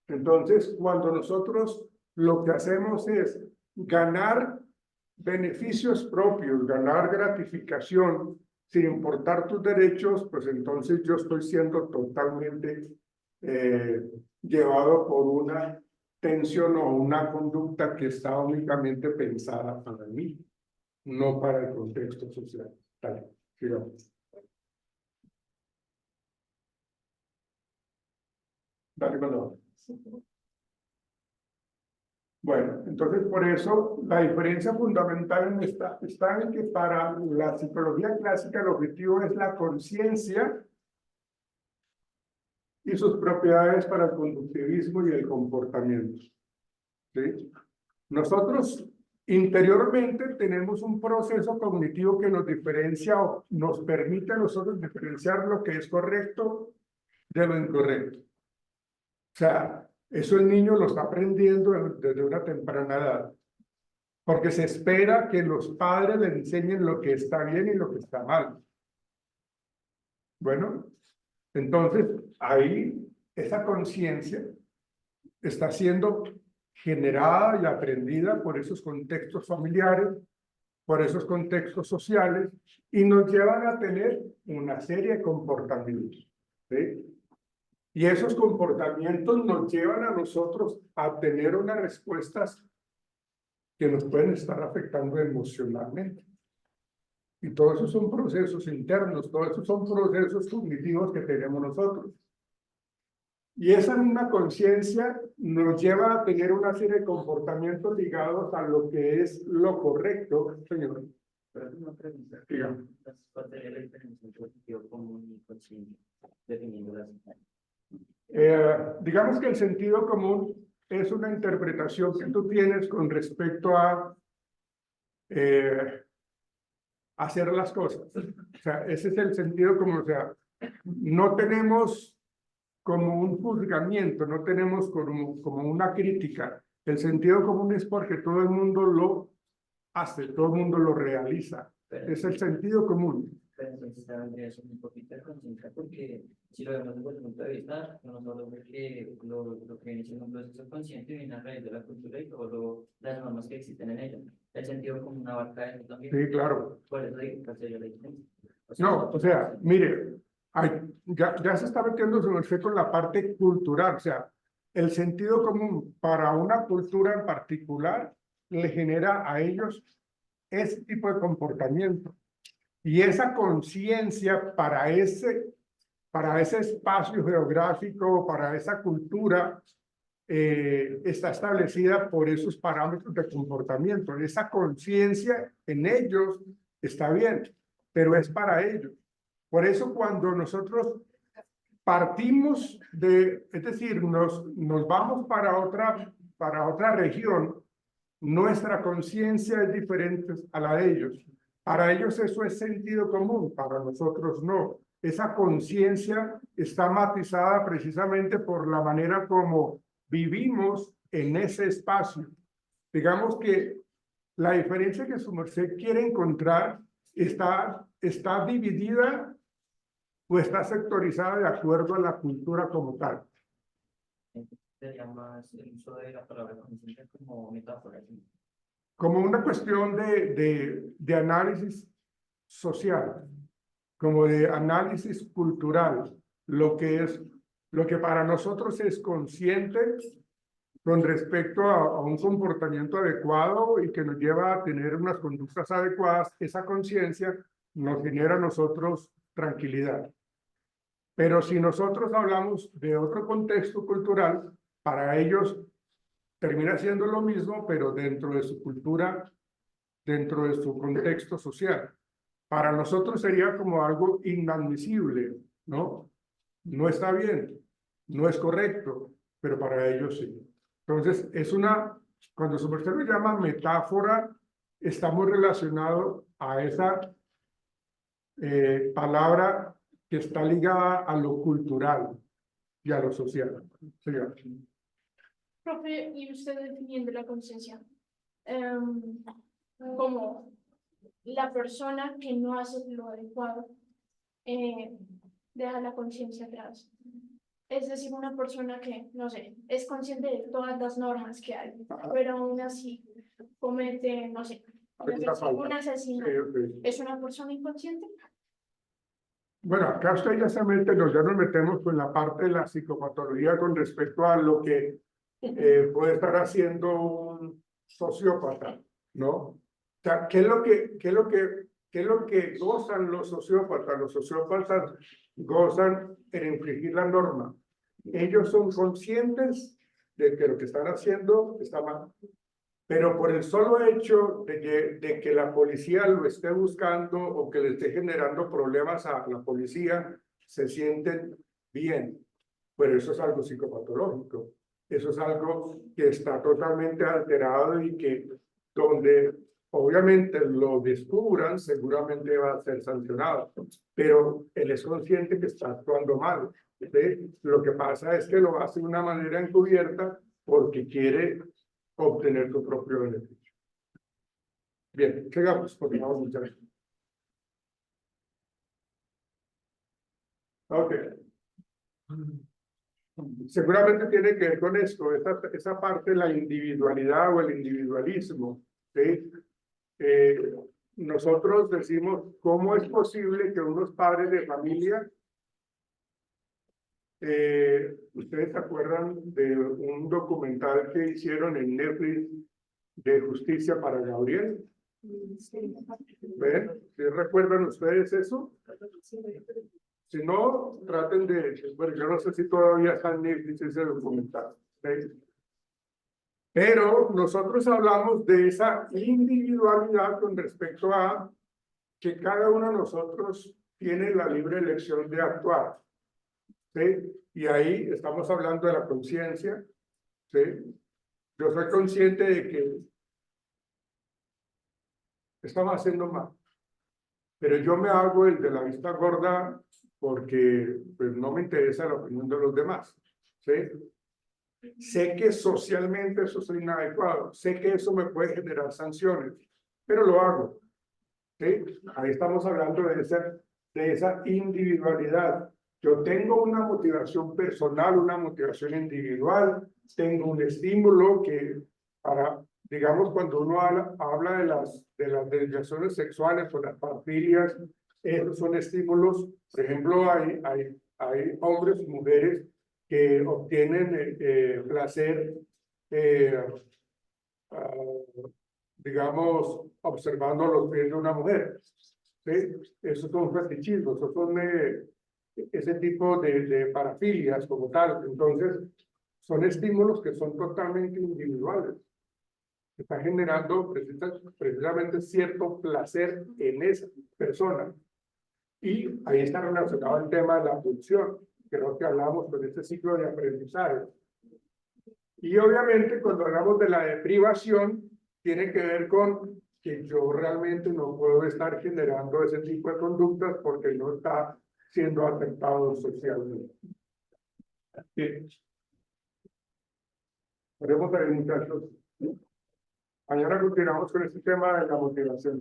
Entonces, cuando nosotros lo que hacemos es ganar beneficios propios, ganar gratificación, sin importar tus derechos, pues entonces yo estoy siendo totalmente llevado por una tensión o una conducta que está únicamente pensada para mí, no para el contexto social. Dale, sigamos. Dale, Manuel. Bueno, entonces por eso la diferencia fundamental está en que para la psicología clásica el objetivo es la conciencia y sus propiedades para el conductivismo y el comportamiento. ¿Sí? Nosotros interiormente tenemos un proceso cognitivo que nos diferencia o nos permite a nosotros diferenciar lo que es correcto de lo incorrecto. O sea, eso el niño lo está aprendiendo desde una temprana edad, porque se espera que los padres le enseñen lo que está bien y lo que está mal. Bueno, entonces ahí esa conciencia está siendo generada y aprendida por esos contextos familiares, por esos contextos sociales, y nos llevan a tener una serie de comportamientos, ¿sí? Y esos comportamientos nos llevan a nosotros a tener unas respuestas que nos pueden estar afectando emocionalmente. Y todos esos son procesos internos, todos esos son procesos cognitivos que tenemos nosotros. Y esa misma conciencia nos lleva a tener una serie de comportamientos ligados a lo que es lo correcto, señor. Pero una pregunta. Dígame. ¿Cuál sería la diferencia entre sentido común y consciente? Definiendo las Digamos que el sentido común es una interpretación que tú tienes con respecto a hacer las cosas. O sea, ese es el sentido común. O sea, no tenemos como un juzgamiento, no tenemos como una crítica. El sentido común es porque todo el mundo lo hace, todo el mundo lo realiza. Es el sentido común. Pero entonces también es un poquito de conciencia, porque si lo vemos desde el punto de vista, no solo de que lo que viene siendo un proceso consciente viene a raíz de la cultura y todas las normas que existen en ella. El sentido común abarca eso también. Sí, claro. Por eso digo que sería la diferencia. No, o sea, mire, ya se está metiendo su merced con la parte cultural. O sea, el sentido común para una cultura en particular le genera a ellos ese tipo de comportamiento. Y esa conciencia para ese espacio geográfico, para esa cultura, está establecida por esos parámetros de comportamiento. Esa conciencia en ellos está bien, pero es para ellos. Por eso cuando nosotros partimos es decir, nos vamos para otra región, nuestra conciencia es diferente a la de ellos. Para ellos eso es sentido común, para nosotros no. Esa conciencia está matizada precisamente por la manera como vivimos en ese espacio. Digamos que la diferencia que su merced quiere encontrar está dividida o está sectorizada de acuerdo a la cultura como tal. Sería más el uso de la palabra conciencia como metáfora. ¿Sí? Como una cuestión de análisis social, como de análisis cultural, lo que para nosotros es consciente con respecto a un comportamiento adecuado y que nos lleva a tener unas conductas adecuadas. Esa conciencia nos genera a nosotros tranquilidad. Pero si nosotros hablamos de otro contexto cultural, para ellos termina siendo lo mismo, pero dentro de su cultura, dentro de su contexto social. Para nosotros sería como algo inadmisible, ¿no? No está bien, no es correcto, pero para ellos sí. Entonces, cuando su merced lo llama metáfora, está muy relacionado a esa palabra que está ligada a lo cultural, y a lo social. Señor. Profe, y usted definiendo la conciencia como la persona que no hace lo adecuado, deja la conciencia atrás. Es decir, una persona que, no sé, es consciente de todas las normas que hay, pero aún así comete, no sé, un asesinato. ¿Es una persona inconsciente? Bueno, acá usted ya se mete, ya nos metemos con la parte de la psicopatología con respecto a lo que puede estar haciendo un sociópata, ¿no? O sea, ¿qué es lo que gozan los sociópatas? Los sociópatas gozan en infringir la norma. Ellos son conscientes de que lo que están haciendo está mal, pero por el solo hecho de que la policía lo esté buscando o que le esté generando problemas a la policía, se sienten bien. Pero eso es algo psicopatológico. Eso es algo que está totalmente alterado y que donde obviamente lo descubran, seguramente va a ser sancionado. Pero él es consciente que está actuando mal. ¿Sí? Lo que pasa es que lo hace de una manera encubierta porque quiere obtener su propio beneficio. Bien, sigamos, porque vamos muchas veces. Ok. Seguramente tiene que ver con esto, esa parte de la individualidad o el individualismo. ¿Sí? Nosotros decimos, ¿cómo es posible que unos padres de familia, ustedes se acuerdan de un documental que hicieron en Netflix de Justicia para Gabriel? ¿Ven? ¿Sí recuerdan ustedes eso? Si no, traten de... Bueno, yo no sé si todavía está en Netflix ese documental. ¿Sí? Pero nosotros hablamos de esa individualidad con respecto a que cada uno de nosotros tiene la libre elección de actuar. ¿Sí? Y ahí estamos hablando de la conciencia. ¿Sí? Yo soy consciente de que estamos haciendo mal, pero yo me hago el de la vista gorda porque pues, no me interesa la opinión de los demás. ¿Sí? Sé que socialmente eso es inadecuado, sé que eso me puede generar sanciones, pero lo hago. ¿Sí? Ahí estamos hablando de esa individualidad. Yo tengo una motivación personal, una motivación individual, tengo un estímulo que para, digamos, cuando uno habla de las desviaciones sexuales o las parafilias, esos son estímulos. Por ejemplo, hay hombres y mujeres que obtienen placer, digamos, observando los pies de una mujer. ¿Sí? Esos son fetichismos, esos son ese tipo de parafilias como tal. Entonces, son estímulos que son totalmente individuales. Está generando precisamente cierto placer en esa persona. Y ahí está relacionado el tema de la pulsión, que es lo que hablamos con este ciclo de aprendizaje. Y obviamente cuando hablamos de la deprivación, tiene que ver con que yo realmente no puedo estar generando ese tipo de conductas porque no está siendo aceptado socialmente. Bien. Podemos ver, muchachos. Mañana continuamos con este tema de la motivación.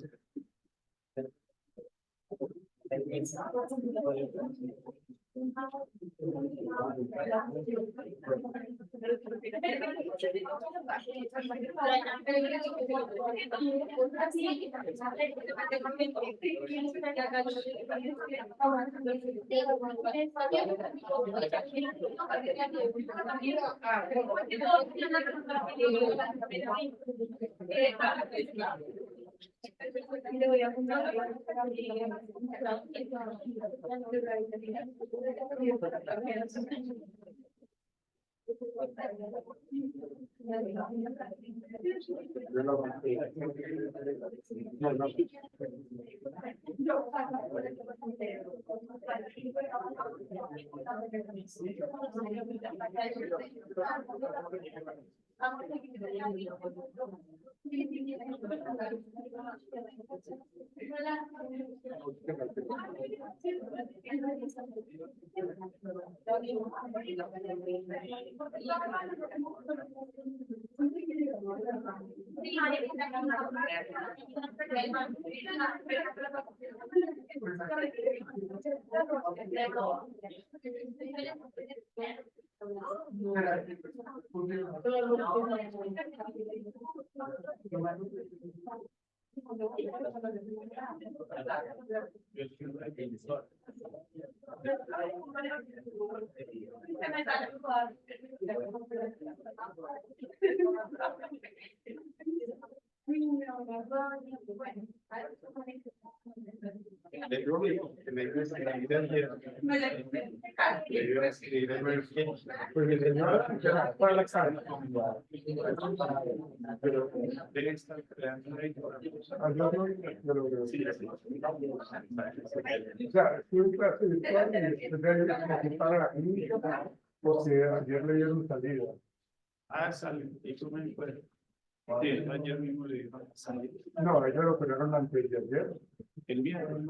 Pues el señor ya para la examen. Pero debe estar creando una o sea, fue un clase virtual y después de ahí me ocuparon la clínica porque ayer le dieron salida. Ah, sale, eso me fue. Sí, ayer mismo le dijo salir. No, ellos lo operaron antes de ayer. El viernes.